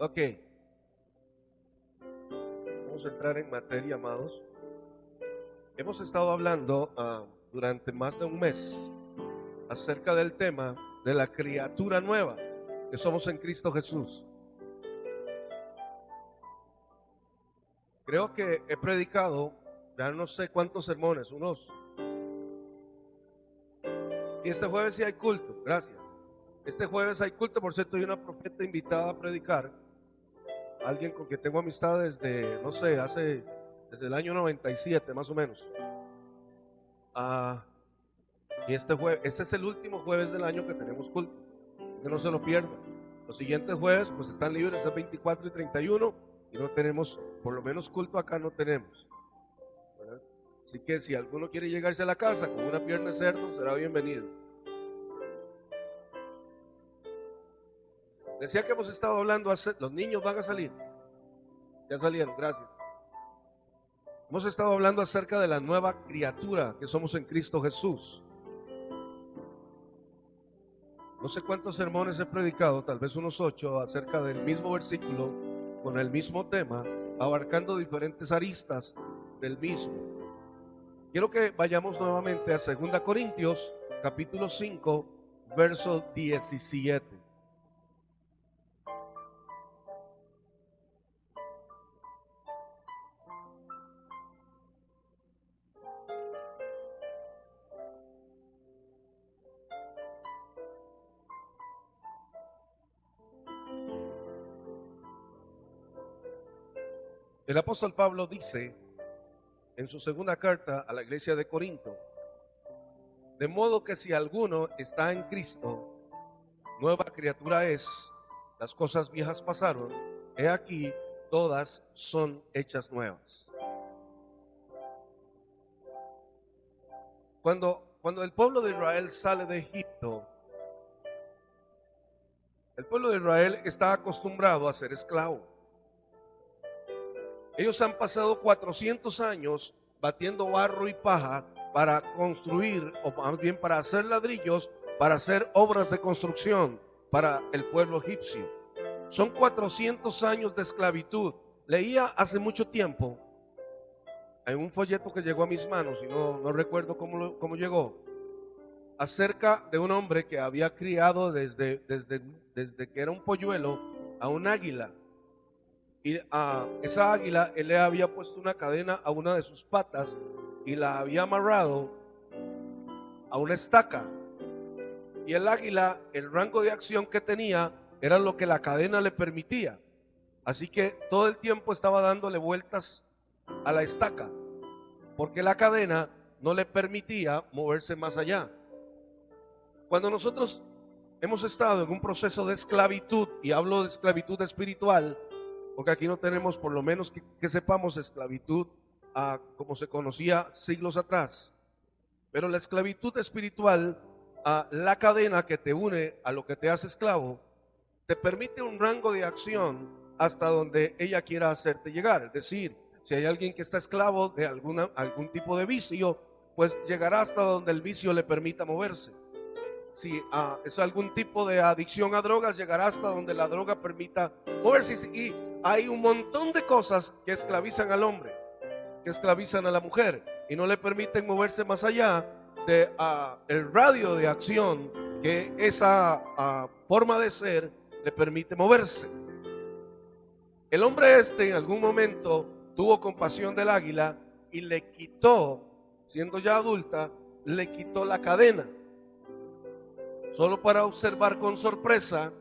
Ok, vamos a entrar en materia, amados. Hemos estado hablando durante más de un mes acerca del tema de la criatura nueva que somos en Cristo Jesús. Creo que he predicado ya no sé cuántos sermones, y este jueves sí hay culto, gracias. Este jueves hay culto, por cierto, hay una profeta invitada a predicar, alguien con quien tengo amistad desde, no sé, desde el año 97 más o menos. Y este es el último jueves del año que tenemos culto, que no se lo pierdan. Los siguientes jueves pues están libres, el 24 y 31, y no tenemos, por lo menos culto acá no tenemos, ¿verdad? Así que si alguno quiere llegarse a la casa con una pierna de cerdo, será bienvenido. Decía que hemos estado hablando, los niños van a salir, ya salieron, gracias. Hemos estado hablando acerca de la nueva criatura que somos en Cristo Jesús. No sé cuántos sermones he predicado, tal vez unos 8, acerca del mismo versículo, con el mismo tema, abarcando diferentes aristas del mismo. Quiero que vayamos nuevamente a 2 Corintios, capítulo 5, verso 17. El apóstol Pablo dice en su segunda carta a la iglesia de Corinto: de modo que si alguno está en Cristo, nueva criatura es, las cosas viejas pasaron, he aquí, todas son hechas nuevas. Cuando el pueblo de Israel sale de Egipto, el pueblo de Israel está acostumbrado a ser esclavo. Ellos han pasado 400 años batiendo barro y paja para construir, o más bien para hacer ladrillos, para hacer obras de construcción para el pueblo egipcio. Son 400 años de esclavitud. Leía hace mucho tiempo en un folleto que llegó a mis manos, y no recuerdo cómo llegó, acerca de un hombre que había criado desde que era un polluelo a un águila. Y a esa águila él le había puesto una cadena a una de sus patas y la había amarrado a una estaca. Y el águila, el rango de acción que tenía era lo que la cadena le permitía. Así que todo el tiempo estaba dándole vueltas a la estaca, porque la cadena no le permitía moverse más allá. Cuando nosotros hemos estado en un proceso de esclavitud, y hablo de esclavitud espiritual, porque aquí no tenemos, por lo menos que sepamos, esclavitud como se conocía siglos atrás, pero la esclavitud espiritual, la cadena que te une a lo que te hace esclavo, te permite un rango de acción hasta donde ella quiera hacerte llegar. Es decir, si hay alguien que está esclavo de algún tipo de vicio, pues llegará hasta donde el vicio le permita moverse. Si es algún tipo de adicción a drogas, llegará hasta donde la droga permita moverse. Y hay un montón de cosas que esclavizan al hombre, que esclavizan a la mujer, y no le permiten moverse más allá de el radio de acción que esa forma de ser le permite moverse. El hombre en algún momento tuvo compasión del águila y le quitó, siendo ya adulta, le quitó la cadena, solo para observar con sorpresa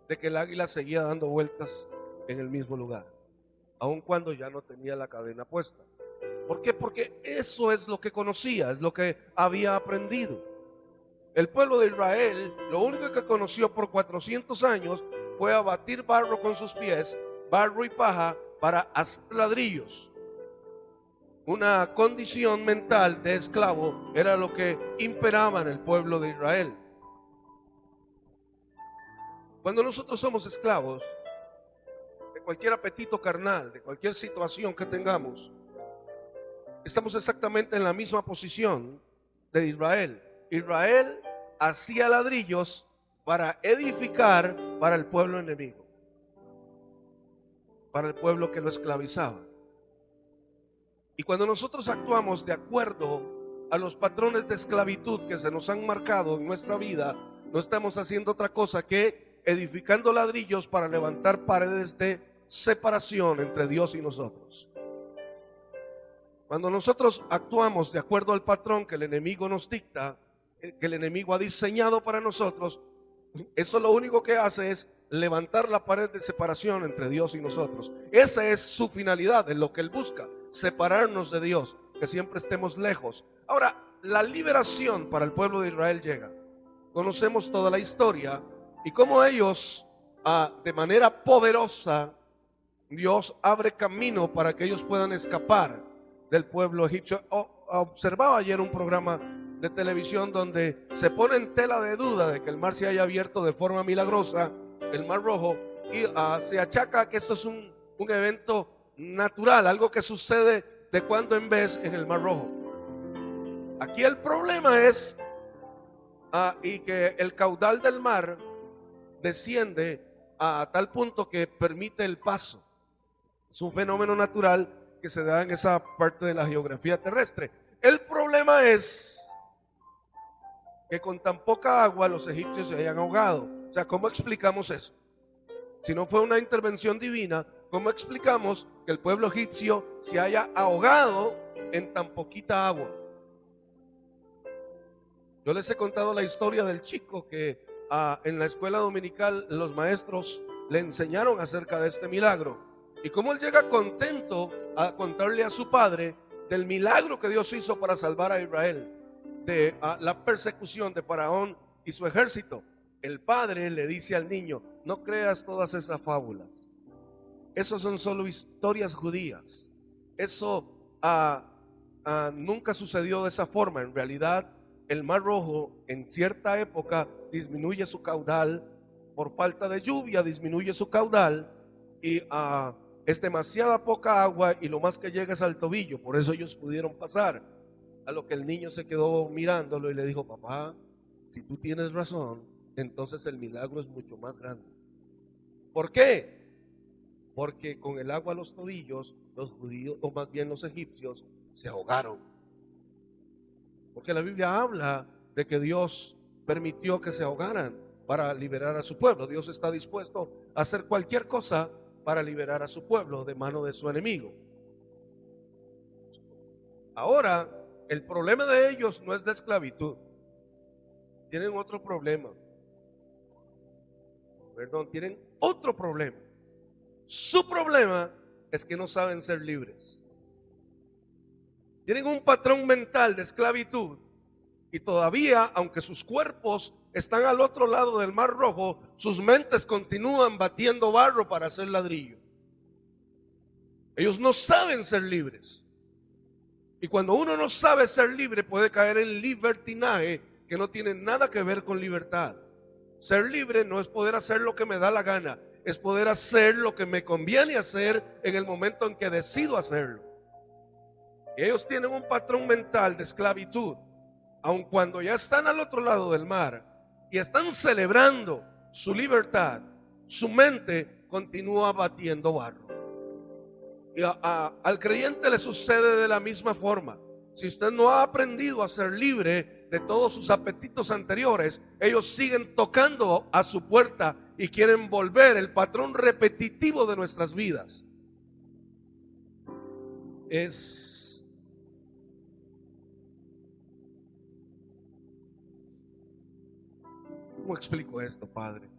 de que el águila seguía dando vueltas en el mismo lugar, aun cuando ya no tenía la cadena puesta. ¿Por qué? Porque eso es lo que conocía, es lo que había aprendido. El pueblo de Israel, lo único que conoció por 400 años fue abatir barro con sus pies, barro y paja, para hacer ladrillos. Una condición mental de esclavo era lo que imperaba en el pueblo de Israel. Cuando nosotros somos esclavos de cualquier apetito carnal, de cualquier situación que tengamos, estamos exactamente en la misma posición de Israel. Israel hacía ladrillos para edificar para el pueblo enemigo. para el pueblo que lo esclavizaba. Y cuando nosotros actuamos de acuerdo a los patrones de esclavitud que se nos han marcado en nuestra vida, no estamos haciendo otra cosa que edificando ladrillos para levantar paredes de separación entre Dios y nosotros. Cuando nosotros actuamos de acuerdo al patrón que el enemigo nos dicta, que el enemigo ha diseñado para nosotros, eso lo único que hace es levantar la pared de separación entre Dios y nosotros. Esa es su finalidad, es lo que él busca, separarnos de Dios, que siempre estemos lejos. Ahora, la liberación para el pueblo de Israel llega. Conocemos toda la historia y cómo ellos, de manera poderosa, Dios abre camino para que ellos puedan escapar del pueblo egipcio. Observaba ayer un programa de televisión donde se pone en tela de duda de que el mar se haya abierto de forma milagrosa, el Mar Rojo, y se achaca que esto es un evento natural, algo que sucede de cuando en vez en el Mar Rojo. Aquí el problema es y que el caudal del mar desciende a tal punto que permite el paso. Es un fenómeno natural que se da en esa parte de la geografía terrestre. El problema es que con tan poca agua los egipcios se hayan ahogado. O sea, ¿cómo explicamos eso? Si no fue una intervención divina, ¿cómo explicamos que el pueblo egipcio se haya ahogado en tan poquita agua? Yo les he contado la historia del chico que en la escuela dominical los maestros le enseñaron acerca de este milagro y cómo él llega contento a contarle a su padre del milagro que Dios hizo para salvar a Israel de la persecución de Faraón y su ejército. El padre le dice al niño: no creas todas esas fábulas, eso son solo historias judías, eso nunca sucedió de esa forma. En realidad el Mar Rojo en cierta época disminuye su caudal por falta de lluvia, disminuye su caudal y es demasiada poca agua y lo más que llega es al tobillo. Por eso ellos pudieron pasar. A lo que el niño se quedó mirándolo y le dijo: papá, si tú tienes razón, entonces el milagro es mucho más grande. ¿Por qué? Porque con el agua a los tobillos los judíos, o más bien los egipcios, se ahogaron. Porque la Biblia habla de que Dios permitió que se ahogaran para liberar a su pueblo. Dios está dispuesto a hacer cualquier cosa para liberar a su pueblo de mano de su enemigo. Ahora, el problema de ellos no es de esclavitud. Tienen otro problema. Tienen otro problema. Su problema es que no saben ser libres. Tienen un patrón mental de esclavitud y todavía, aunque sus cuerpos están al otro lado del Mar Rojo, sus mentes continúan batiendo barro para hacer ladrillo. Ellos no saben ser libres. Y cuando uno no sabe ser libre, puede caer en libertinaje que no tiene nada que ver con libertad. Ser libre no es poder hacer lo que me da la gana, es poder hacer lo que me conviene hacer en el momento en que decido hacerlo. Y ellos tienen un patrón mental de esclavitud, aun cuando ya están al otro lado del mar y están celebrando su libertad, su mente continúa batiendo barro. Y al creyente le sucede de la misma forma. Si usted no ha aprendido a ser libre de todos sus apetitos anteriores, ellos siguen tocando a su puerta y quieren volver el patrón repetitivo de nuestras vidas. ¿Cómo explico esto, Padre?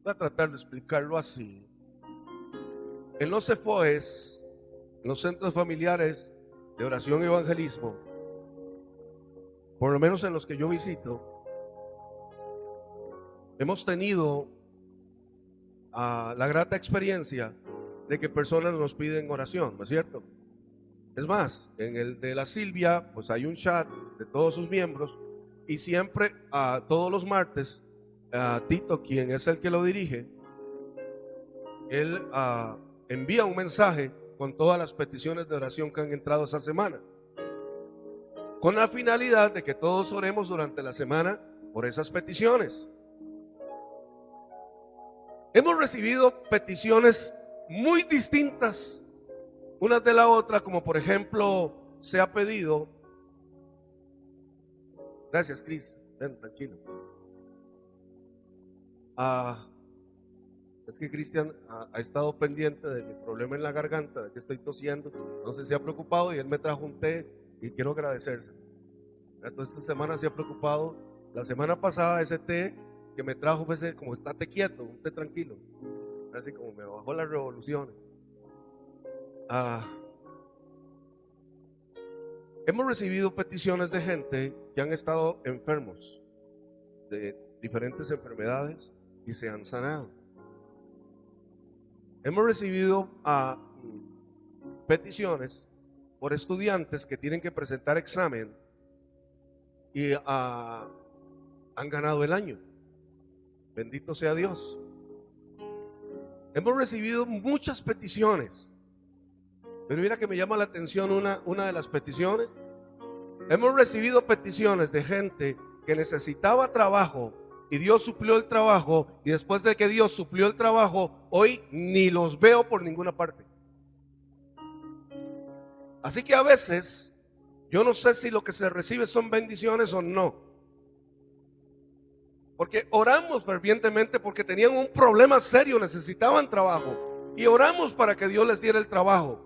Voy a tratar de explicarlo así. En los CEFOES, en los centros familiares de oración y evangelismo, por lo menos en los que yo visito, hemos tenido la grata experiencia de que personas nos piden oración, ¿no es cierto? Es más, en el de la Silvia, pues hay un chat de todos sus miembros y siempre, todos los martes, Tito, quien es el que lo dirige, él envía un mensaje con todas las peticiones de oración que han entrado esa semana, con la finalidad de que todos oremos durante la semana por esas peticiones. Hemos recibido peticiones muy distintas unas de la otra, como por ejemplo se ha pedido. Gracias, Cris. Ven, tranquilo. Es que Cristian ha estado pendiente de mi problema en la garganta, de que estoy tosiendo. Entonces se ha preocupado y él me trajo un té y quiero agradecerse. Entonces esta semana se ha preocupado. La semana pasada ese té que me trajo fue ese, como estate quieto, un té tranquilo. Así como me bajó las revoluciones. Hemos recibido peticiones de gente que han estado enfermos de diferentes enfermedades y se han sanado. Hemos recibido peticiones por estudiantes que tienen que presentar examen y han ganado el año. Bendito sea Dios. Hemos recibido muchas peticiones, pero mira que me llama la atención una de las peticiones. Hemos recibido peticiones de gente que necesitaba trabajo y Dios suplió el trabajo, y después de que Dios suplió el trabajo, hoy ni los veo por ninguna parte. Así que a veces yo no sé si lo que se recibe son bendiciones o no, porque oramos fervientemente porque tenían un problema serio, necesitaban trabajo, y oramos para que Dios les diera el trabajo.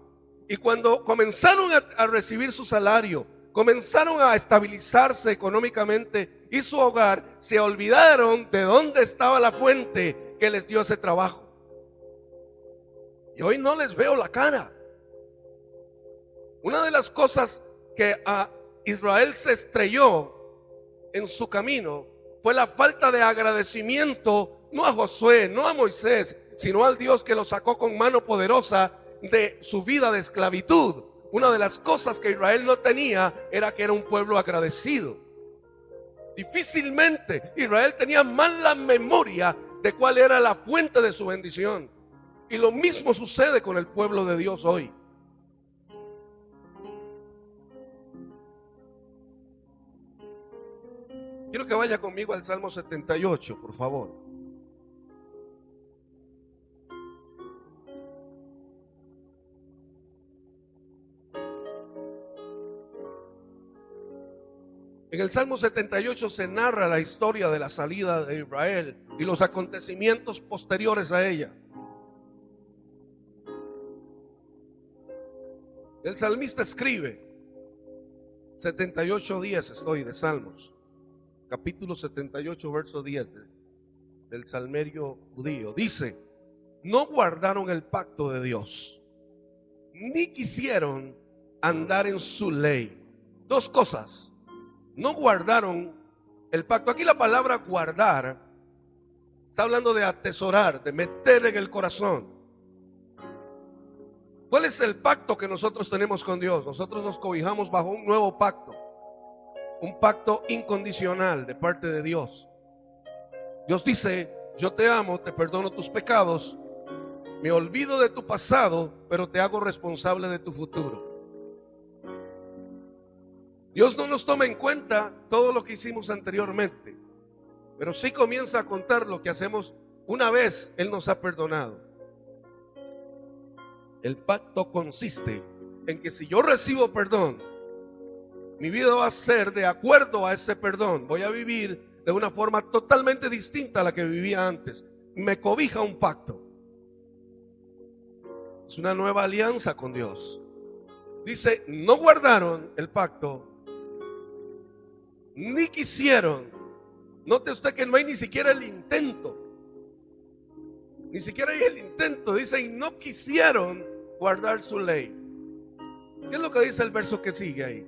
Y cuando comenzaron a recibir su salario, comenzaron a estabilizarse económicamente y su hogar, se olvidaron de dónde estaba la fuente que les dio ese trabajo. Y hoy no les veo la cara. Una de las cosas que a Israel se estrelló en su camino fue la falta de agradecimiento, no a Josué, no a Moisés, sino al Dios que lo sacó con mano poderosa de su vida de esclavitud. Una de las cosas que Israel no tenía era que era un pueblo agradecido. Difícilmente Israel tenía mal la memoria de cuál era la fuente de su bendición. Y lo mismo sucede con el pueblo de Dios hoy. Quiero que vaya conmigo al Salmo 78, por favor. En el Salmo 78 se narra la historia de la salida de Israel y los acontecimientos posteriores a ella. El salmista escribe, 78 días estoy de Salmos, capítulo 78, verso 10 del salmerio judío. Dice: no guardaron el pacto de Dios, ni quisieron andar en su ley. Dos cosas: no guardaron el pacto. Aquí la palabra guardar está hablando de atesorar, de meter en el corazón. ¿Cuál es el pacto que nosotros tenemos con Dios? Nosotros nos cobijamos bajo un nuevo pacto, un pacto incondicional de parte de Dios. Dios dice: yo te amo, te perdono tus pecados, me olvido de tu pasado, pero te hago responsable de tu futuro. Dios no nos toma en cuenta todo lo que hicimos anteriormente, pero sí comienza a contar lo que hacemos una vez Él nos ha perdonado. El pacto consiste en que si yo recibo perdón, mi vida va a ser de acuerdo a ese perdón. Voy a vivir de una forma totalmente distinta a la que vivía antes. Me cobija un pacto. Es una nueva alianza con Dios. Dice: no guardaron el pacto, ni quisieron. Note usted que no hay ni siquiera el intento. Ni siquiera hay el intento. Dice: y no quisieron guardar su ley. ¿Qué es lo que dice el verso que sigue ahí?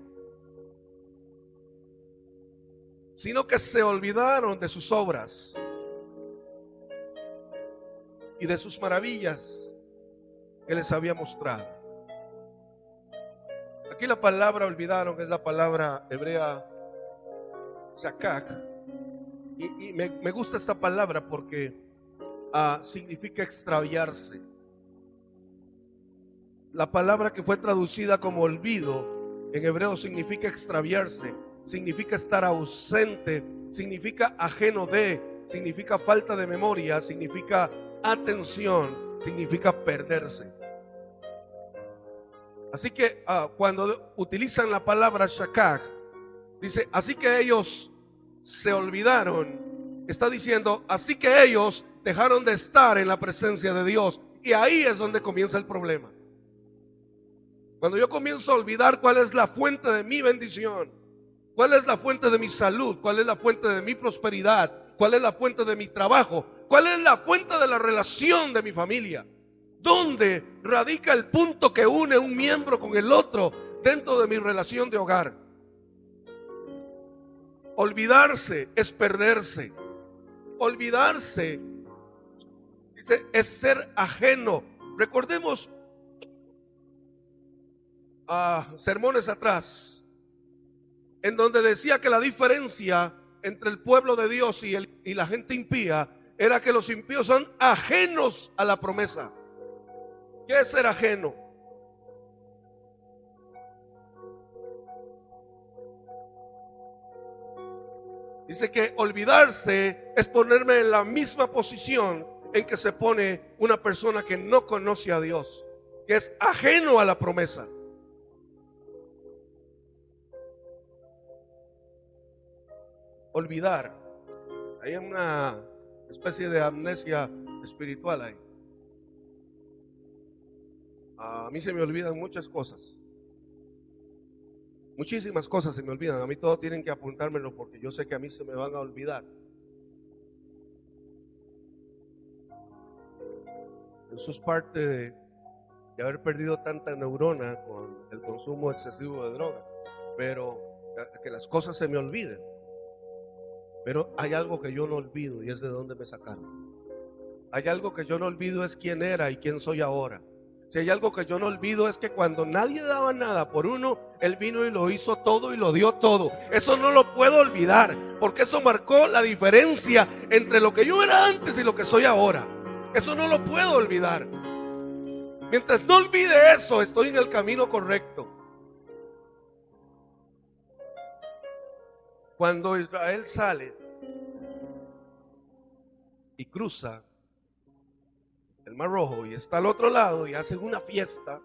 Sino que se olvidaron de sus obras y de sus maravillas que les había mostrado. Aquí la palabra olvidaron es la palabra hebrea shakak, y me gusta esta palabra porque significa extraviarse. La palabra que fue traducida como olvido en hebreo significa extraviarse, significa estar ausente, significa ajeno de, significa falta de memoria, significa atención significa perderse. Así que cuando utilizan la palabra shakak, dice, así que ellos se olvidaron. Está diciendo, así que ellos dejaron de estar en la presencia de Dios. Y ahí es donde comienza el problema. Cuando yo comienzo a olvidar cuál es la fuente de mi bendición, cuál es la fuente de mi salud, cuál es la fuente de mi prosperidad, cuál es la fuente de mi trabajo, cuál es la fuente de la relación de mi familia, dónde radica el punto que une un miembro con el otro dentro de mi relación de hogar. Olvidarse es perderse. Olvidarse, dice, es ser ajeno. Recordemos sermones atrás, en donde decía que la diferencia entre el pueblo de Dios y la gente impía era que los impíos son ajenos a la promesa. ¿Qué es ser ajeno? Dice que olvidarse es ponerme en la misma posición en que se pone una persona que no conoce a Dios, que es ajeno a la promesa. Olvidar, hay una especie de amnesia espiritual ahí. A mí se me olvidan muchas cosas. Muchísimas cosas se me olvidan. A mí todos tienen que apuntármelo porque yo sé que a mí se me van a olvidar. Eso es parte de haber perdido tanta neurona con el consumo excesivo de drogas. Pero que las cosas se me olviden. Pero hay algo que yo no olvido y es de dónde me sacaron. Hay algo que yo no olvido, es quién era y quién soy ahora. Si hay algo que yo no olvido, es que cuando nadie daba nada por uno, Él vino y lo hizo todo y lo dio todo. Eso no lo puedo olvidar, porque eso marcó la diferencia entre lo que yo era antes y lo que soy ahora. Eso no lo puedo olvidar. Mientras no olvide eso, estoy en el camino correcto. Cuando Israel sale y cruza el Mar Rojo y está al otro lado y hacen una fiesta,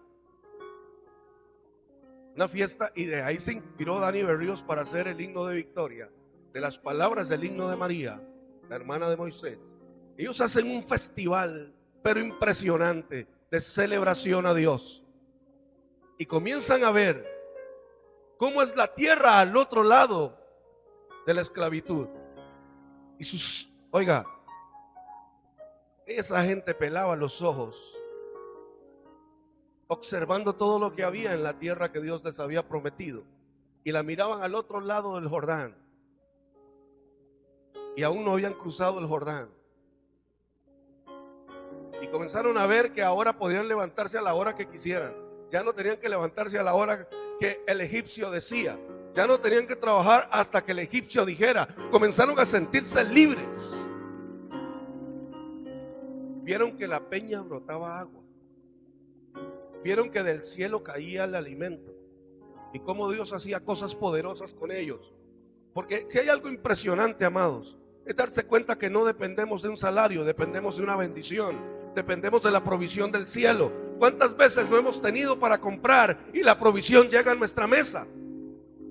y de ahí se inspiró Dani Berríos para hacer el himno de victoria, de las palabras del himno de María, la hermana de Moisés. Ellos hacen un festival, pero impresionante, de celebración a Dios, y comienzan a ver cómo es la tierra al otro lado de la esclavitud. Y oiga, esa gente pelaba los ojos observando todo lo que había en la tierra que Dios les había prometido, y la miraban al otro lado del Jordán y aún no habían cruzado el Jordán, y comenzaron a ver que ahora podían levantarse a la hora que quisieran. Ya no tenían que levantarse a la hora que el egipcio decía, ya no tenían que trabajar hasta que el egipcio dijera. Comenzaron a sentirse libres. Vieron que la peña brotaba agua, vieron que del cielo caía el alimento y cómo Dios hacía cosas poderosas con ellos. Porque si hay algo impresionante, amados, es darse cuenta que no dependemos de un salario, dependemos de una bendición, dependemos de la provisión del cielo. ¿Cuántas veces no hemos tenido para comprar y la provisión llega a nuestra mesa?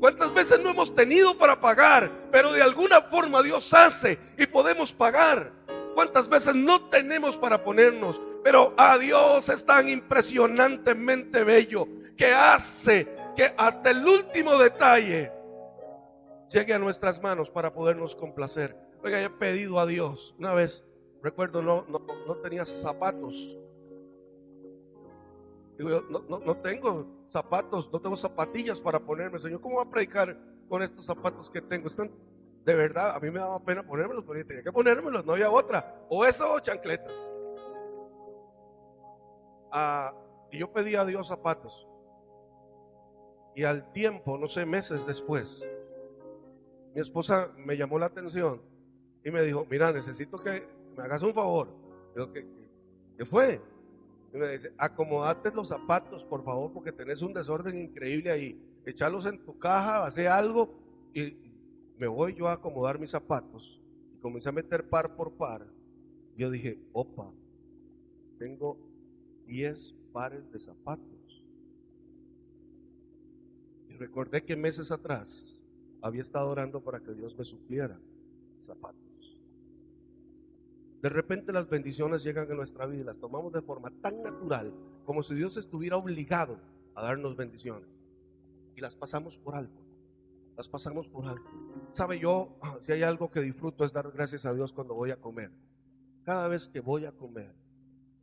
¿Cuántas veces no hemos tenido para pagar, pero de alguna forma Dios hace y podemos pagar? ¿Cuántas veces no tenemos para ponernos, pero a Dios es tan impresionantemente bello que hace que hasta el último detalle llegue a nuestras manos para podernos complacer? Oiga, yo he pedido a Dios una vez, recuerdo, no tenía zapatos. Digo yo, no tengo zapatos, no tengo zapatillas para ponerme. Señor, ¿cómo voy a predicar con estos zapatos que tengo? Están, de verdad, a mí me daba pena ponérmelos, pero tenía que ponérmelos, no había otra. O eso o chancletas. Y yo pedí a Dios zapatos. Y al tiempo, no sé, meses después, mi esposa me llamó la atención y me dijo, mira, necesito que me hagas un favor. Yo, ¿qué fue? Y me dice, acomodate los zapatos, por favor, porque tenés un desorden increíble ahí. Echarlos en tu caja, hacer algo. Y me voy yo a acomodar mis zapatos. Y comencé a meter par por par. Yo dije, opa, tengo 10 pares de zapatos. Y recordé que meses atrás había estado orando para que Dios me supliera zapatos. De repente las bendiciones llegan a nuestra vida y las tomamos de forma tan natural, como si Dios estuviera obligado a darnos bendiciones, y las pasamos por alto. Las pasamos por alto. Sabe, yo, si hay algo que disfruto, es dar gracias a Dios cuando voy a comer. Cada vez que voy a comer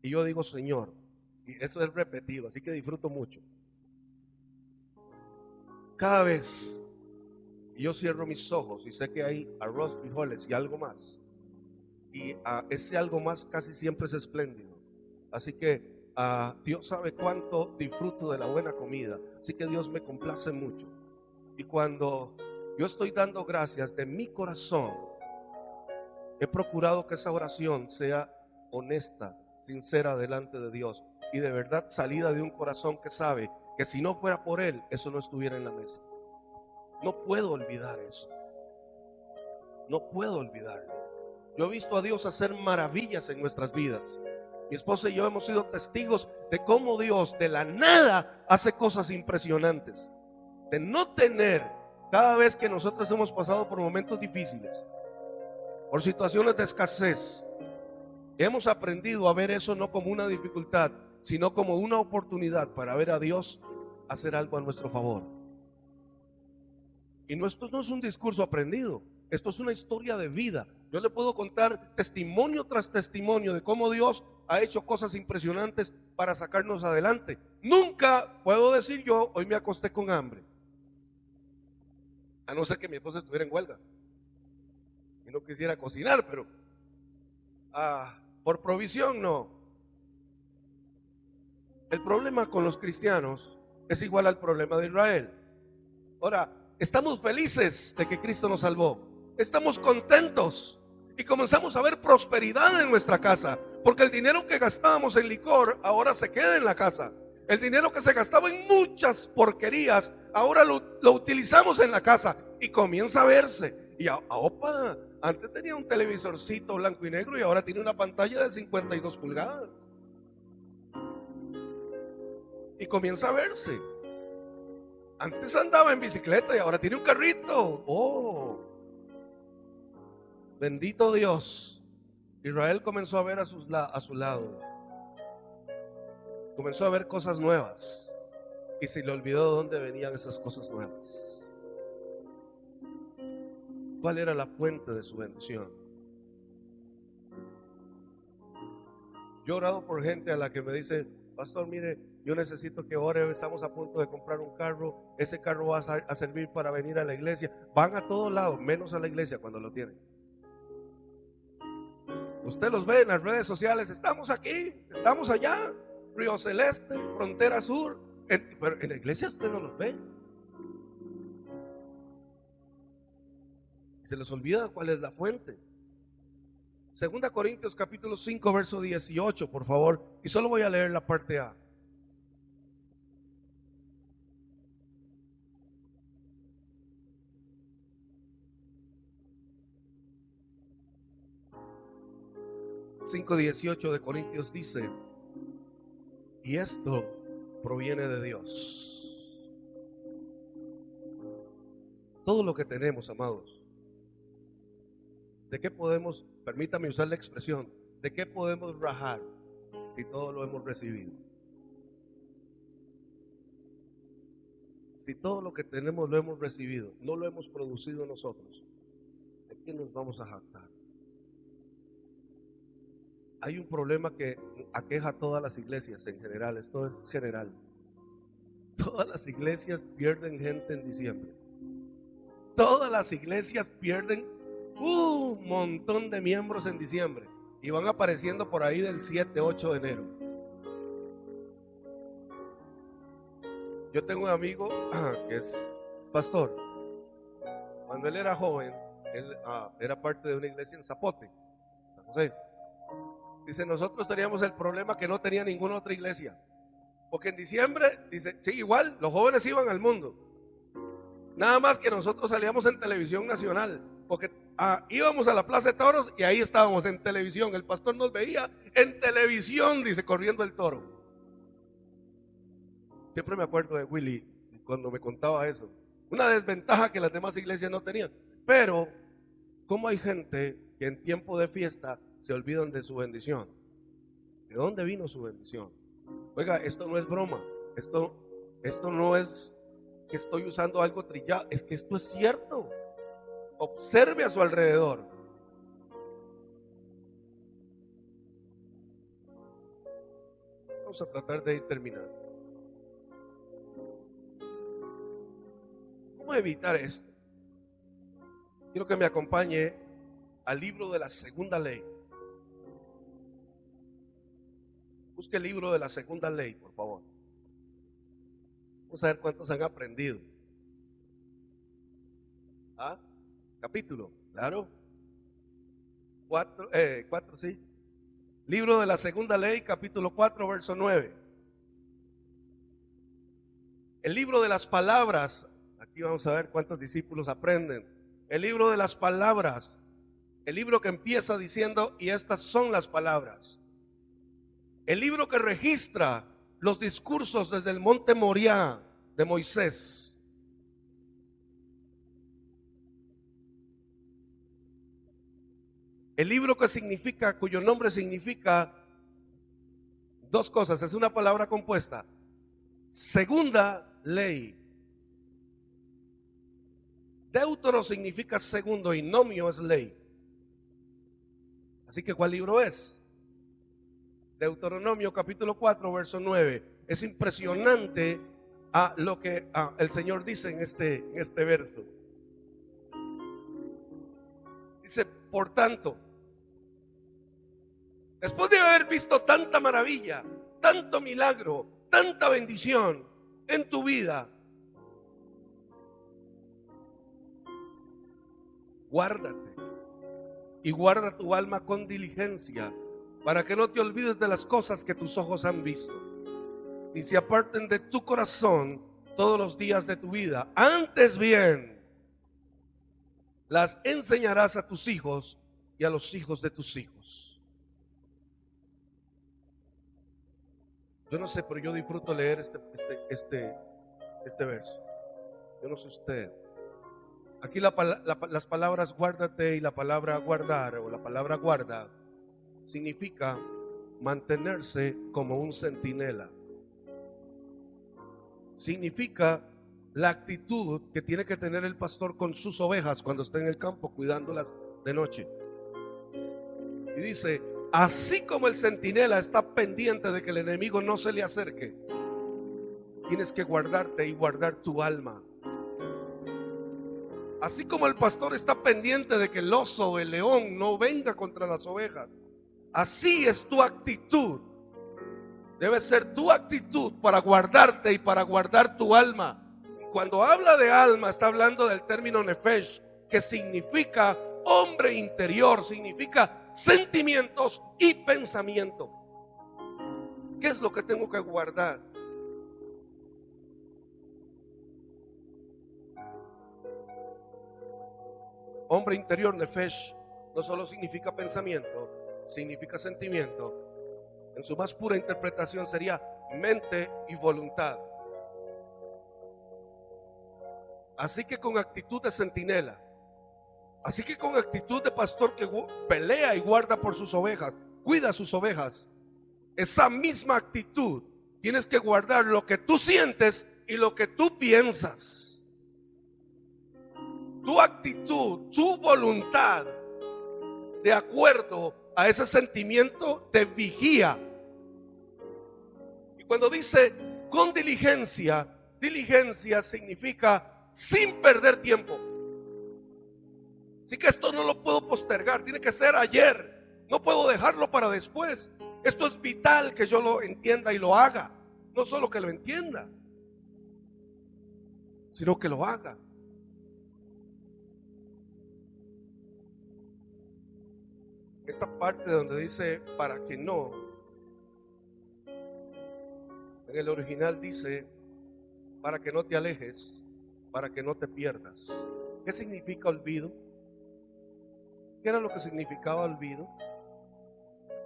y yo digo Señor, y eso es repetido, así que disfruto mucho. Cada vez y yo cierro mis ojos y sé que hay arroz, frijoles y algo más, y ese algo más casi siempre es espléndido. Así que Dios sabe cuánto disfruto de la buena comida, así que Dios me complace mucho. Y cuando yo estoy dando gracias de mi corazón, he procurado que esa oración sea honesta, sincera delante de Dios, y de verdad salida de un corazón que sabe que si no fuera por Él, eso no estuviera en la mesa. No puedo olvidar eso. No puedo olvidarlo. Yo he visto a Dios hacer maravillas en nuestras vidas. Mi esposa y yo hemos sido testigos de cómo Dios de la nada hace cosas impresionantes. De no tener, cada vez que nosotros hemos pasado por momentos difíciles, por situaciones de escasez, hemos aprendido a ver eso no como una dificultad, sino como una oportunidad para ver a Dios hacer algo a nuestro favor. Y esto no es un discurso aprendido, esto es una historia de vida. Yo le puedo contar testimonio tras testimonio de cómo Dios ha hecho cosas impresionantes para sacarnos adelante. Nunca puedo decir yo, hoy me acosté con hambre, a no ser que mi esposa estuviera en huelga y no quisiera cocinar, pero por provisión no. El problema con los cristianos es igual al problema de Israel. Ahora, estamos felices de que Cristo nos salvó, estamos contentos y comenzamos a ver prosperidad en nuestra casa, porque el dinero que gastábamos en licor ahora se queda en la casa. El dinero que se gastaba en muchas porquerías ahora lo utilizamos en la casa y comienza a verse. Y opa, antes tenía un televisorcito blanco y negro y ahora tiene una pantalla de 52 pulgadas. Y comienza a verse. Antes andaba en bicicleta y ahora tiene un carrito. Oh, bendito Dios. Israel comenzó a ver a su lado. Comenzó a ver cosas nuevas y se le olvidó de dónde venían esas cosas nuevas. ¿Cuál era la fuente de su bendición? Yo he orado por gente a la que me dice: pastor, mire, yo necesito que ore, estamos a punto de comprar un carro, ese carro va a servir para venir a la iglesia. Van a todos lados, menos a la iglesia cuando lo tienen. Usted los ve en las redes sociales: estamos aquí, estamos allá, Río Celeste, Frontera Sur, pero en la iglesia usted no los ve. Se les olvida cuál es la fuente. 2 Corintios capítulo 5 verso 18, por favor, y solo voy a leer la parte A. (5:18) de Corintios dice: y esto proviene de Dios. Todo lo que tenemos, amados, ¿de qué podemos, permítame usar la expresión, de qué podemos rajar si todo lo hemos recibido? Si todo lo que tenemos lo hemos recibido, no lo hemos producido nosotros, ¿de qué nos vamos a jactar? Hay un problema que aqueja a todas las iglesias en general, esto es general. Todas las iglesias pierden gente en diciembre. Todas las iglesias pierden un montón de miembros en diciembre y van apareciendo por ahí del 7, 8 de enero. Yo tengo un amigo que es pastor. Cuando él era joven, él era parte de una iglesia en Zapote, San José. Dice: nosotros teníamos el problema que no tenía ninguna otra iglesia, porque en diciembre, dice, sí, igual los jóvenes iban al mundo, nada más que nosotros salíamos en televisión nacional, porque íbamos a la Plaza de Toros y ahí estábamos en televisión. El pastor nos veía en televisión, dice, corriendo el toro. Siempre me acuerdo de Willy cuando me contaba eso. Una desventaja que las demás iglesias no tenían. Pero, ¿cómo hay gente que en tiempo de fiesta se olvidan de su bendición? ¿De dónde vino su bendición? Oiga, esto no es broma. Esto no es que estoy usando algo trillado. Es que esto es cierto. Observe a su alrededor. Vamos a tratar de ir terminando. ¿Cómo evitar esto? Quiero que me acompañe al libro de la segunda ley. Busque el libro de la segunda ley, por favor. Vamos a ver cuántos han aprendido. Capítulo, claro. 4, sí. Libro de la segunda ley, capítulo 4, verso 9. El libro de las palabras. Aquí vamos a ver cuántos discípulos aprenden. El libro de las palabras. El libro que empieza diciendo, y estas son las palabras. El libro que registra los discursos desde el monte Moriah de Moisés. El libro que significa, cuyo nombre significa dos cosas, es una palabra compuesta. Segunda ley. Deutero significa segundo y nomio es ley. Así que ¿cuál libro es? Deuteronomio capítulo 4 verso 9. Es impresionante lo que el Señor dice en este verso. Dice, por tanto, después de haber visto tanta maravilla, tanto milagro, tanta bendición en tu vida, guárdate y guarda tu alma con diligencia, para que no te olvides de las cosas que tus ojos han visto, ni se aparten de tu corazón todos los días de tu vida. Antes bien, las enseñarás a tus hijos y a los hijos de tus hijos. Yo no sé, pero yo disfruto leer este verso. Yo no sé usted. Aquí las palabras guárdate y la palabra guardar o la palabra guarda significa mantenerse como un centinela. Significa la actitud que tiene que tener el pastor con sus ovejas cuando está en el campo cuidándolas de noche. Y dice, así como el centinela está pendiente de que el enemigo no se le acerque, tienes que guardarte y guardar tu alma. Así como el pastor está pendiente de que el oso o el león no venga contra las ovejas, así es tu actitud. Debe ser tu actitud para guardarte y para guardar tu alma. Y cuando habla de alma, está hablando del término nefesh, que significa hombre interior, significa sentimientos y pensamiento. ¿Qué es lo que tengo que guardar? Hombre interior, nefesh, no solo significa pensamiento, significa sentimiento. En su más pura interpretación sería mente y voluntad. Así que con actitud de centinela, así que con actitud de pastor que pelea y guarda por sus ovejas, cuida sus ovejas, esa misma actitud tienes que guardar lo que tú sientes y lo que tú piensas. Tu actitud, tu voluntad, de acuerdo a ese sentimiento, te vigía. Y cuando dice con diligencia, diligencia significa sin perder tiempo. Así que esto no lo puedo postergar, tiene que ser ayer. No puedo dejarlo para después. Esto es vital que yo lo entienda y lo haga. No solo que lo entienda, sino que lo haga. Esta parte donde dice para que no, en el original dice para que no te alejes, para que no te pierdas. ¿Qué significa olvido? ¿Qué era lo que significaba olvido?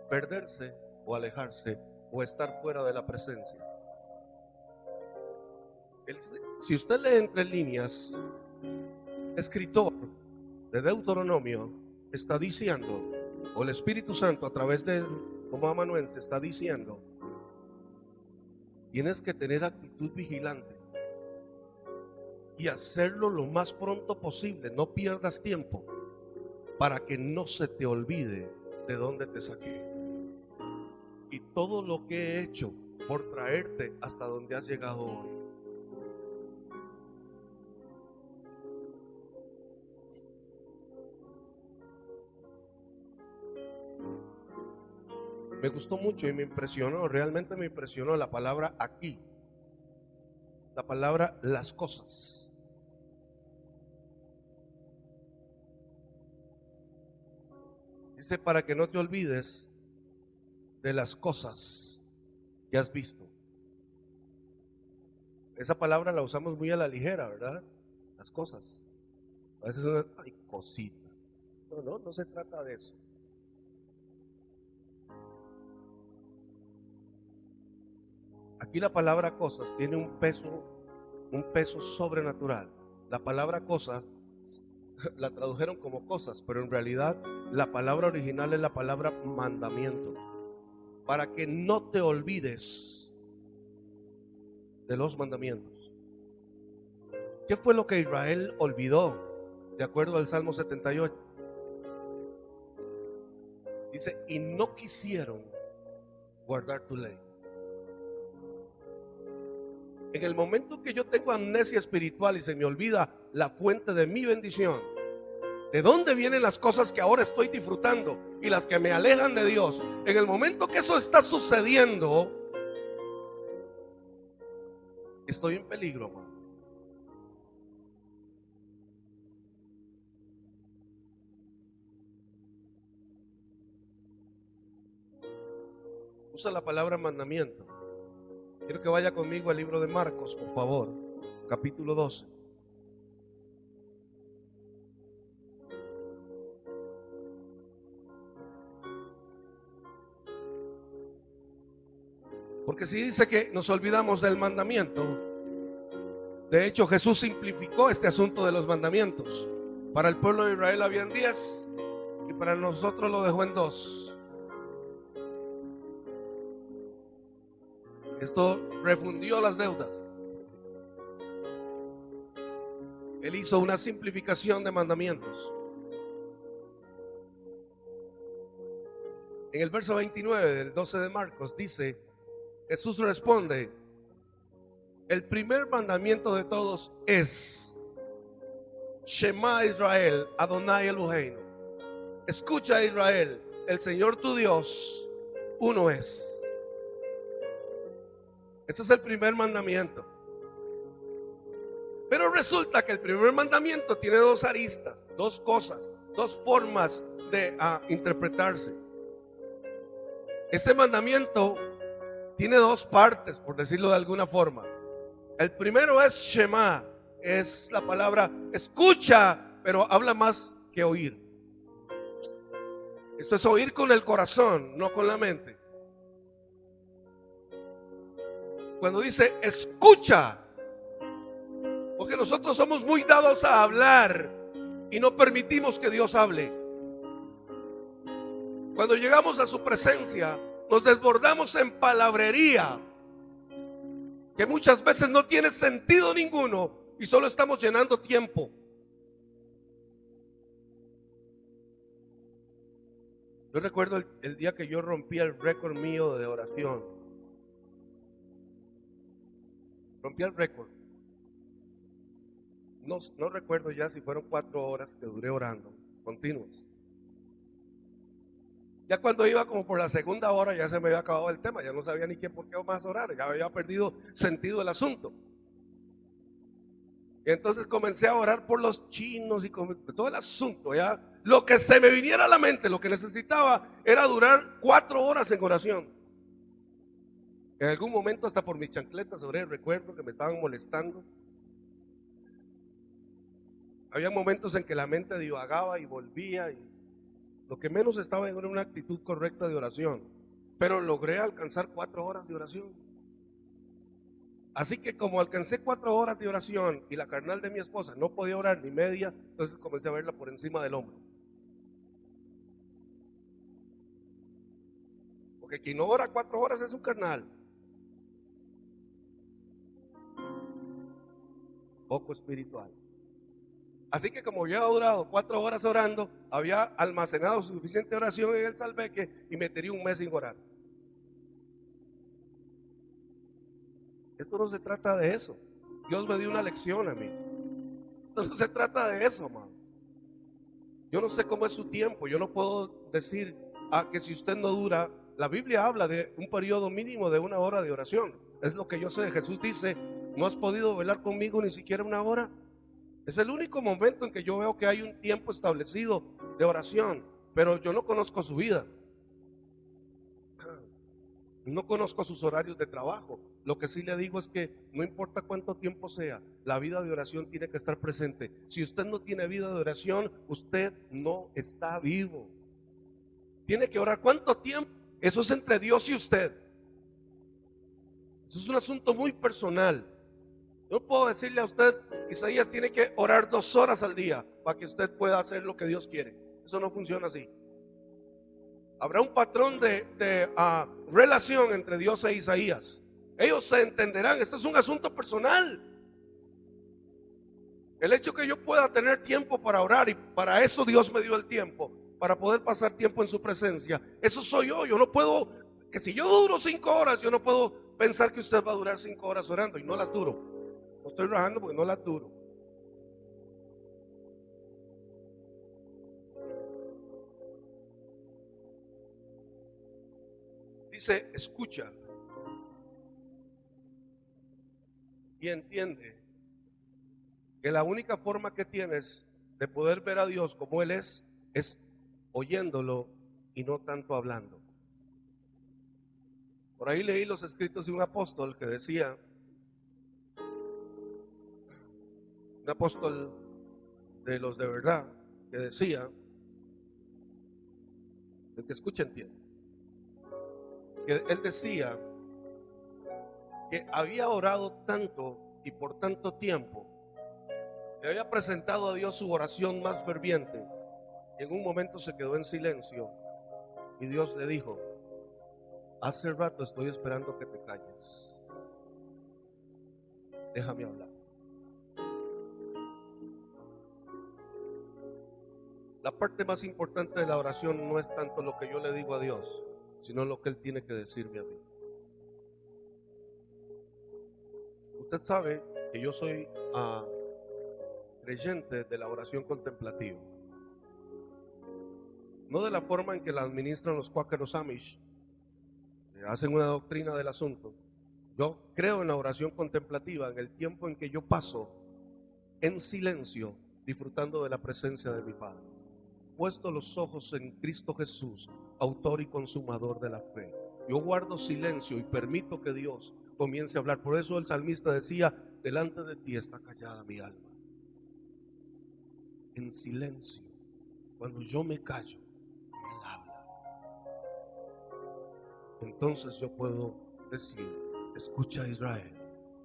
Perderse o alejarse o estar fuera de la presencia. Si usted lee entre líneas, el escritor de Deuteronomio está diciendo, o el Espíritu Santo a través de como amanuense está diciendo, tienes que tener actitud vigilante y hacerlo lo más pronto posible. No pierdas tiempo para que no se te olvide de dónde te saqué y todo lo que he hecho por traerte hasta donde has llegado hoy. Me gustó mucho y me impresionó, realmente me impresionó la palabra aquí, la palabra las cosas. Dice, para que no te olvides de las cosas que has visto. Esa palabra la usamos muy a la ligera, ¿verdad? Las cosas. A veces una, ay, cosita. No se trata de eso. Aquí la palabra cosas tiene un peso sobrenatural. La palabra cosas la tradujeron como cosas, pero en realidad la palabra original es la palabra mandamiento. Para que no te olvides de los mandamientos. ¿Qué fue lo que Israel olvidó? De acuerdo al Salmo 78. Dice, y no quisieron guardar tu ley. En el momento que yo tengo amnesia espiritual y se me olvida la fuente de mi bendición, de dónde vienen las cosas que ahora estoy disfrutando y las que me alejan de Dios, en el momento que eso está sucediendo, estoy en peligro, hermano. Usa la palabra mandamiento. Quiero que vaya conmigo al libro de Marcos, por favor, capítulo 12. Porque si dice que nos olvidamos del mandamiento, de hecho Jesús simplificó este asunto de los mandamientos. Para el pueblo de Israel habían 10 y para nosotros lo dejó en 2. Esto refundió las deudas. Él hizo una simplificación de mandamientos. En el verso 29 del 12 de Marcos dice, Jesús responde, el primer mandamiento de todos es Shema Israel, Adonai Eloheinu. Escucha, Israel, el Señor tu Dios, uno es. Ese es el primer mandamiento. Pero resulta que el primer mandamiento tiene 2 aristas, 2 cosas, 2 formas de interpretarse. Este mandamiento tiene 2 partes, por decirlo de alguna forma. El primero es Shema, es la palabra escucha, pero habla más que oír. Esto es oír con el corazón, no con la mente. Cuando dice escucha, porque nosotros somos muy dados a hablar y no permitimos que Dios hable. Cuando llegamos a su presencia, nos desbordamos en palabrería que muchas veces no tiene sentido ninguno y solo estamos llenando tiempo. Yo recuerdo el día que yo rompí el récord mío de oración. Rompí el récord. No recuerdo ya si fueron 4 horas que duré orando, continuos. Ya cuando iba como por la segunda hora ya se me había acabado el tema, ya no sabía ni por qué más orar, ya había perdido sentido el asunto. Y entonces comencé a orar por los chinos y todo el asunto, ya lo que se me viniera a la mente, lo que necesitaba era durar 4 horas en oración. En algún momento hasta por mis chancletas oré, recuerdo que me estaban molestando. Había momentos en que la mente divagaba y volvía y Lo que menos estaba en una actitud correcta de oración, pero logré alcanzar 4 horas de oración. Así que como alcancé 4 horas de oración y la carnal de mi esposa no podía orar ni media, entonces comencé a verla por encima del hombro. Porque quien no ora 4 horas es un carnal. Poco espiritual. Así que como yo había durado 4 horas orando, había almacenado suficiente oración en el salveque y me tiré un mes sin orar. Esto no se trata de eso. Dios me dio una lección a mí. Esto no se trata de eso, hermano. Yo no sé cómo es su tiempo. Yo no puedo decir que si usted no dura. La Biblia habla de un periodo mínimo de 1 hora de oración. Es lo que yo sé. Jesús dice, ¿no has podido velar conmigo ni siquiera 1 hora? Es el único momento en que yo veo que hay un tiempo establecido de oración. Pero yo no conozco su vida. No conozco sus horarios de trabajo. Lo que sí le digo es que no importa cuánto tiempo sea, la vida de oración tiene que estar presente. Si usted no tiene vida de oración, usted no está vivo. Tiene que orar. ¿Cuánto tiempo? Eso es entre Dios y usted. Eso es un asunto muy personal. Yo puedo decirle a usted, Isaías tiene que orar 2 horas al día para que usted pueda hacer lo que Dios quiere. Eso no funciona así. Habrá un patrón de relación entre Dios e Isaías. Ellos se entenderán. Esto es un asunto personal. El hecho que yo pueda tener tiempo para orar, y para eso Dios me dio el tiempo, para poder pasar tiempo en su presencia. Eso soy yo. Yo no puedo, que si yo duro 5 horas, yo no puedo pensar que usted va a durar 5 horas orando, y no las duro. No estoy rajando porque no las duro. Dice, escucha y entiende que la única forma que tienes de poder ver a Dios como Él es oyéndolo y no tanto hablando. Por ahí leí los escritos de un apóstol que decía, un apóstol de los de verdad, que decía, el que escucha entiende, que él decía que había orado tanto y por tanto tiempo, que había presentado a Dios su oración más ferviente, y en un momento se quedó en silencio y Dios le dijo, hace rato estoy esperando que te calles, déjame hablar. La parte más importante de la oración no es tanto lo que yo le digo a Dios, sino lo que Él tiene que decirme a mí. Usted sabe que yo soy creyente de la oración contemplativa. No de la forma en que la administran los cuáqueros Amish, que hacen una doctrina del asunto. Yo creo en la oración contemplativa, en el tiempo en que yo paso en silencio, disfrutando de la presencia de mi Padre, puesto los ojos en Cristo Jesús, autor y consumador de la fe. Yo guardo silencio y permito que Dios comience a hablar. Por eso el salmista decía, delante de ti está callada mi alma. En silencio, cuando yo me callo, Él habla. Entonces yo puedo decir, escucha Israel,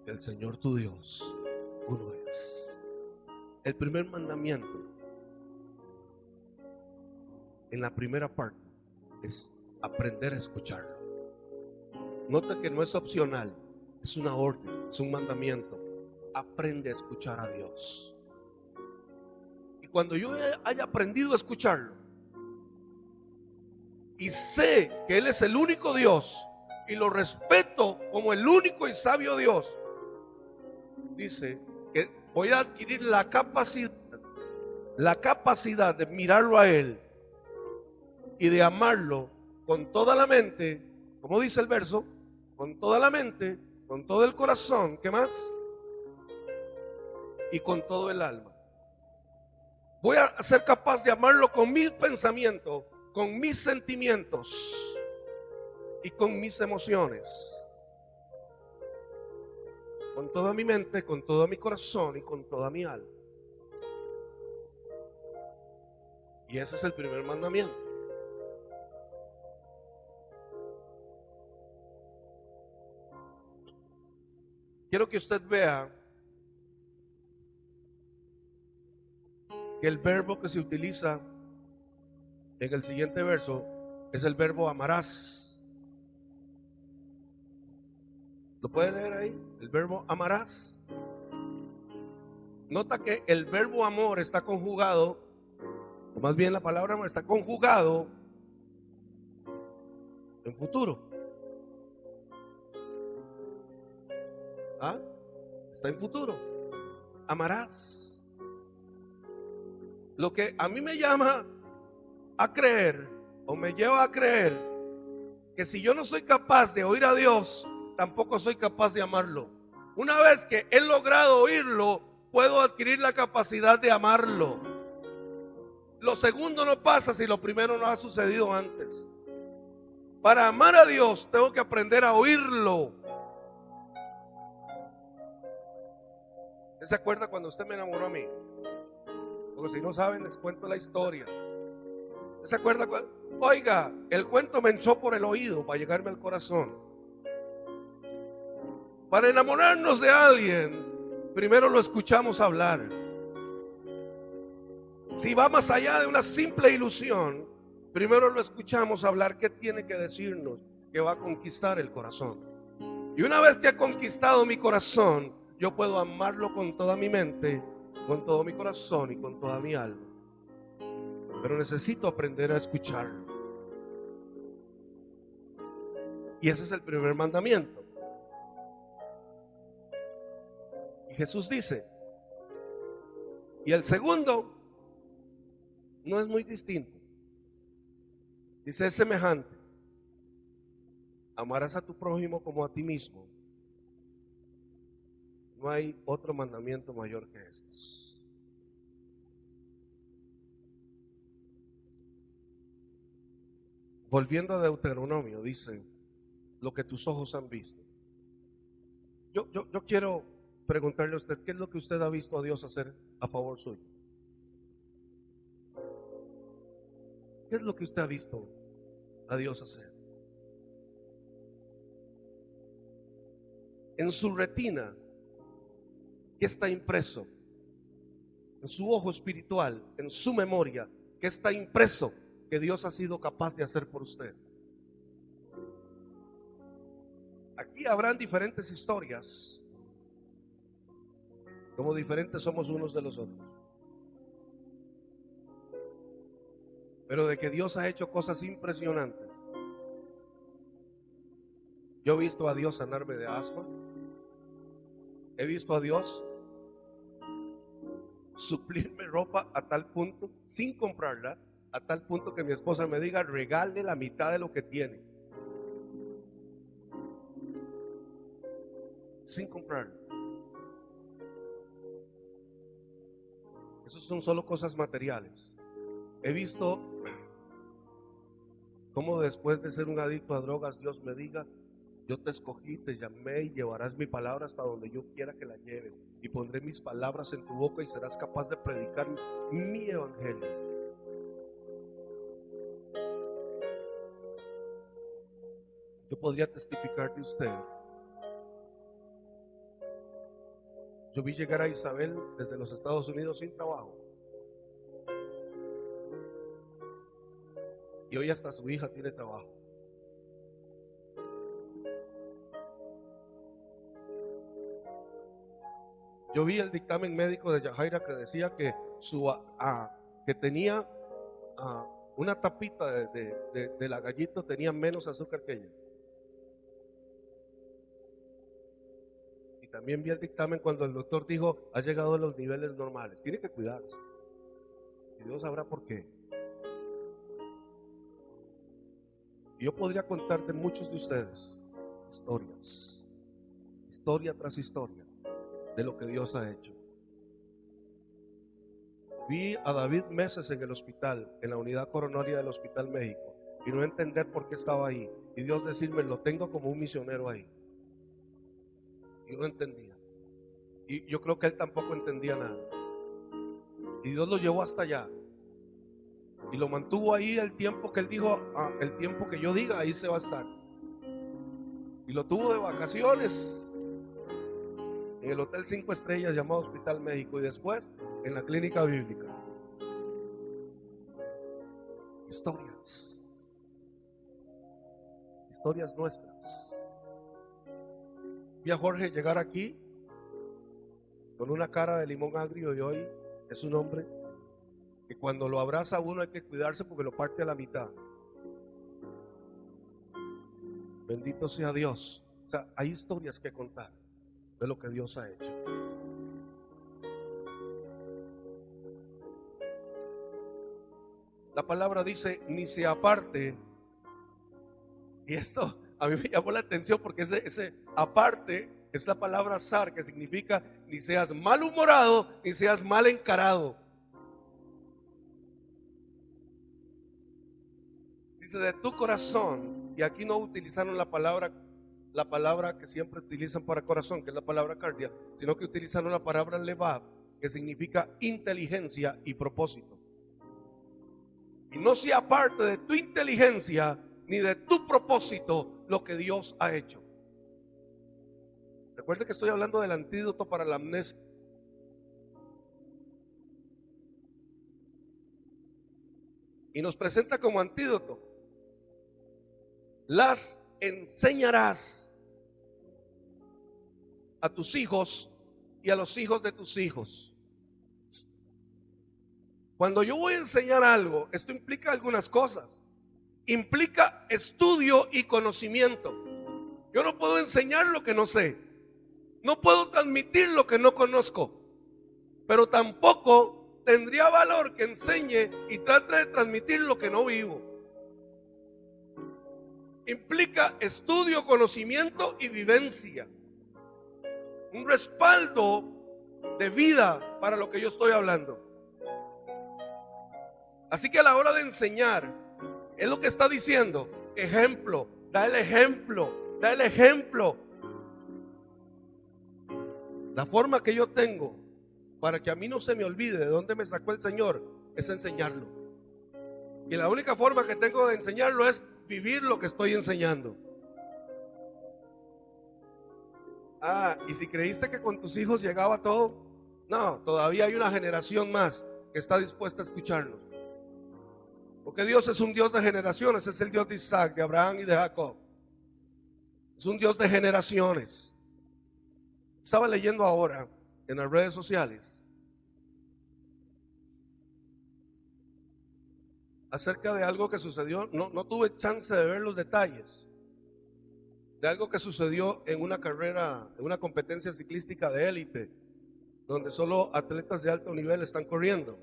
que el Señor tu Dios, uno es. El primer mandamiento, en la primera parte, es aprender a escucharlo. Nota que no es opcional, es una orden, es un mandamiento. Aprende a escuchar a Dios. Y cuando yo haya aprendido a escucharlo y sé que Él es el único Dios y lo respeto como el único y sabio Dios, dice que voy a adquirir la capacidad de mirarlo a Él y de amarlo con toda la mente, como dice el verso, con toda la mente, con todo el corazón, ¿qué más? Y con todo el alma. Voy a ser capaz de amarlo con mis pensamientos, con mis sentimientos y con mis emociones, con toda mi mente, con todo mi corazón y con toda mi alma. Y ese es el primer mandamiento. quiero que usted vea que el verbo que se utiliza en el siguiente verso es el verbo amarás. ¿Lo puede leer ahí? El verbo amarás. Nota que el verbo amor está conjugado, o más bien la palabra amor está conjugado en futuro. ¿Ah? Está en futuro. Amarás. Lo que a mí me llama a creer, o me lleva a creer, que si yo no soy capaz de oír a Dios, tampoco soy capaz de amarlo. Una vez que he logrado oírlo, puedo adquirir la capacidad de amarlo. Lo segundo no pasa si lo primero no ha sucedido antes. Para amar a Dios tengo que aprender a oírlo. ¿Usted se acuerda cuando usted me enamoró a mí? Porque si no saben, les cuento la historia. ¿Usted se acuerda cuando? Oiga, el cuento me entró por el oído para llegarme al corazón. Para enamorarnos de alguien, primero lo escuchamos hablar. Si va más allá de una simple ilusión, primero lo escuchamos hablar. ¿Qué tiene que decirnos? Que va a conquistar el corazón. Y una vez que ha conquistado mi corazón, yo puedo amarlo con toda mi mente, con todo mi corazón y con toda mi alma. Pero necesito aprender a escucharlo. Y ese es el primer mandamiento. Y Jesús dice, y el segundo no es muy distinto. Dice, es semejante. Amarás a tu prójimo como a ti mismo. No hay otro mandamiento mayor que estos. Volviendo a Deuteronomio, dice, lo que tus ojos han visto. Yo quiero preguntarle a usted, ¿qué es lo que usted ha visto a Dios hacer a favor suyo? ¿Qué es lo que usted ha visto a Dios hacer? En su retina, ¿qué está impreso? En su ojo espiritual, en su memoria, ¿qué está impreso que Dios ha sido capaz de hacer por usted? Aquí habrán diferentes historias, como diferentes somos unos de los otros. Pero de que Dios ha hecho cosas impresionantes. Yo he visto a Dios sanarme de asma. He visto a Dios suplirme ropa a tal punto, sin comprarla, a tal punto que mi esposa me diga, regale la mitad de lo que tiene, sin comprarla. Esas son solo cosas materiales. He visto cómo después de ser un adicto a drogas, Dios me diga, yo te escogí, te llamé y llevarás mi palabra hasta donde yo quiera que la lleves. Y pondré mis palabras en tu boca y serás capaz de predicar mi evangelio. Yo podría testificar de usted. Yo vi llegar a Isabel desde los Estados Unidos sin trabajo. Y hoy hasta su hija tiene trabajo. Yo vi el dictamen médico de Yajaira que decía que que tenía una tapita de la gallito tenía menos azúcar que ella. Y también vi el dictamen cuando el doctor dijo, ha llegado a los niveles normales. Tiene que cuidarse. Y Dios sabrá por qué. Y yo podría contar de muchos de ustedes historias, historia tras historia, de lo que Dios ha hecho. Vi a David meses en el hospital, en la unidad coronaria del Hospital México, y no entender por qué estaba ahí. Y Dios decirme, lo tengo como un misionero ahí. Yo no entendía. Y yo creo que él tampoco entendía nada. Y Dios lo llevó hasta allá. Y lo mantuvo ahí el tiempo que él dijo, el tiempo que yo diga, ahí se va a estar. Y lo tuvo de vacaciones. en el Hotel 5 Estrellas llamado Hospital México y después en la Clínica Bíblica. Historias nuestras. Vi a Jorge llegar aquí con una cara de limón agrio y hoy es un hombre que cuando lo abraza a uno hay que cuidarse porque lo parte a la mitad. Bendito sea Dios. O sea, hay historias que contar de lo que Dios ha hecho. La palabra dice, ni se aparte. Y esto a mí me llamó la atención porque ese aparte es la palabra zar, que significa ni seas malhumorado, ni seas mal encarado. Dice de tu corazón, y aquí no utilizaron la palabra que siempre utilizan para corazón, que es la palabra cardia, sino que utilizaron la palabra levav, que significa inteligencia y propósito. Y no se aparte de tu inteligencia ni de tu propósito lo que Dios ha hecho. Recuerde que estoy hablando del antídoto para la amnesia. Y nos presenta como antídoto: las enseñarás a tus hijos y a los hijos de tus hijos. Cuando yo voy a enseñar algo, esto implica algunas cosas. Implica estudio y conocimiento. Yo no puedo enseñar lo que no sé. No puedo transmitir lo que no conozco. Pero tampoco tendría valor que enseñe y trate de transmitir lo que no vivo. Implica estudio, conocimiento y vivencia. Un respaldo de vida para lo que yo estoy hablando. Así que a la hora de enseñar, es lo que está diciendo: ejemplo, da el ejemplo, da el ejemplo. La forma que yo tengo para que a mí no se me olvide de dónde me sacó el Señor es enseñarlo. Y la única forma que tengo de enseñarlo es vivir lo que estoy enseñando. Y si creíste que con tus hijos llegaba todo, no, todavía hay una generación más que está dispuesta a escucharnos. Porque Dios es un Dios de generaciones, es el Dios de Isaac, de Abraham y de Jacob. Es un Dios de generaciones. Estaba leyendo ahora en las redes sociales acerca de algo que sucedió. No tuve chance de ver los detalles de algo que sucedió en una carrera, en una competencia ciclística de élite, donde solo atletas de alto nivel están corriendo.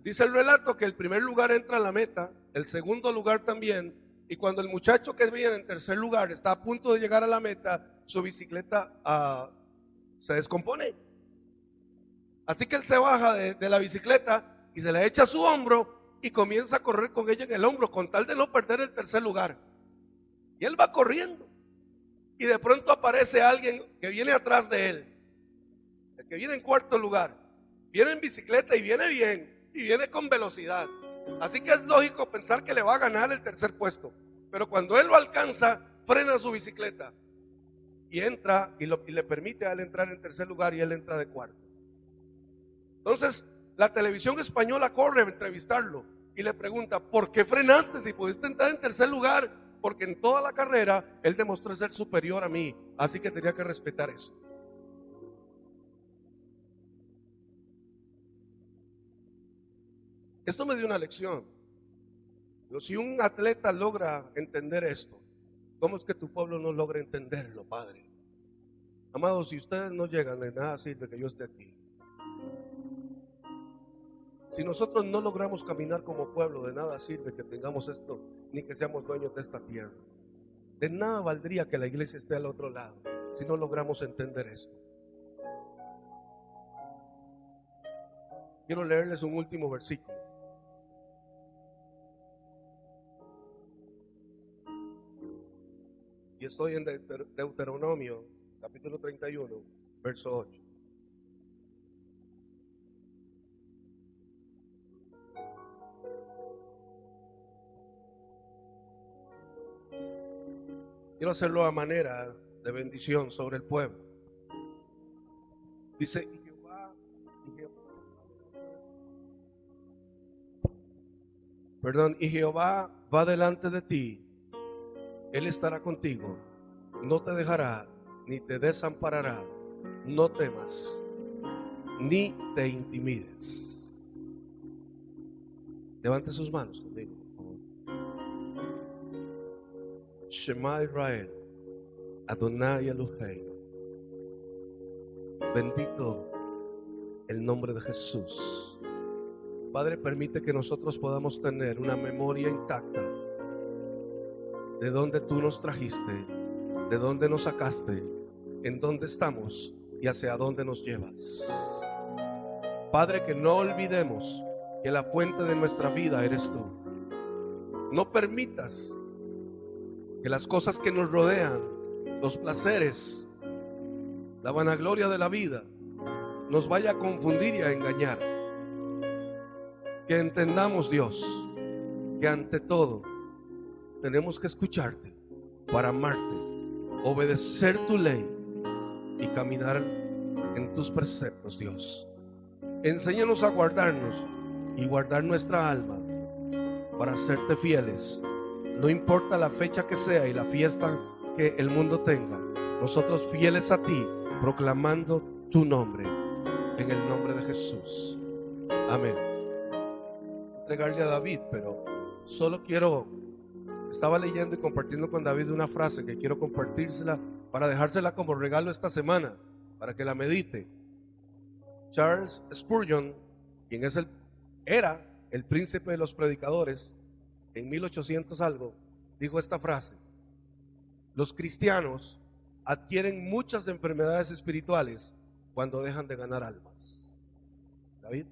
Dice el relato que el primer lugar entra a la meta, el segundo lugar también, y cuando el muchacho que viene en tercer lugar está a punto de llegar a la meta, su bicicleta se descompone. Así que él se baja de la bicicleta y se la echa a su hombro y comienza a correr con ella en el hombro con tal de no perder el tercer lugar. Y él va corriendo y de pronto aparece alguien que viene atrás de él, el que viene en cuarto lugar. Viene en bicicleta y viene bien, y viene con velocidad. Así que es lógico pensar que le va a ganar el tercer puesto. Pero cuando él lo alcanza, frena su bicicleta y entra y le permite a él entrar en tercer lugar, y él entra de cuarto. Entonces la televisión española corre a entrevistarlo y le pregunta: ¿por qué frenaste si pudiste entrar en tercer lugar? Porque en toda la carrera él demostró ser superior a mí, así que tenía que respetar eso. Esto me dio una lección. Si un atleta logra entender esto, ¿cómo es que tu pueblo no logra entenderlo, Padre? Amados, si ustedes no llegan, de nada sirve que yo esté aquí. Si nosotros no logramos caminar como pueblo, de nada sirve que tengamos esto, ni que seamos dueños de esta tierra. De nada valdría que la iglesia esté al otro lado, si no logramos entender esto. Quiero leerles un último versículo. Y estoy en Deuteronomio, capítulo 31, verso 8. Quiero hacerlo a manera de bendición sobre el pueblo. Dice, y Jehová va delante de ti, Él estará contigo, no te dejará ni te desamparará, no temas ni te intimides. Levante sus manos conmigo, por favor. Shema Israel, Adonai Elohim. Bendito el nombre de Jesús. Padre, permite que nosotros podamos tener una memoria intacta de dónde tú nos trajiste, de dónde nos sacaste, en dónde estamos y hacia dónde nos llevas. Padre, que no olvidemos que la fuente de nuestra vida eres tú. No permitas que las cosas que nos rodean, los placeres, la vanagloria de la vida, nos vaya a confundir y a engañar. Que entendamos, Dios, que ante todo tenemos que escucharte para amarte, obedecer tu ley y caminar en tus preceptos, Dios. Enséñanos a guardarnos y guardar nuestra alma para serte fieles. No importa la fecha que sea y la fiesta que el mundo tenga, nosotros fieles a ti, proclamando tu nombre, en el nombre de Jesús. Amén. Entregarle a David, pero solo estaba leyendo y compartiendo con David una frase que quiero compartírsela para dejársela como regalo esta semana, para que la medite. Charles Spurgeon, quien era el príncipe de los predicadores en 1800 algo, dijo esta frase: los cristianos adquieren muchas enfermedades espirituales cuando dejan de ganar almas. David.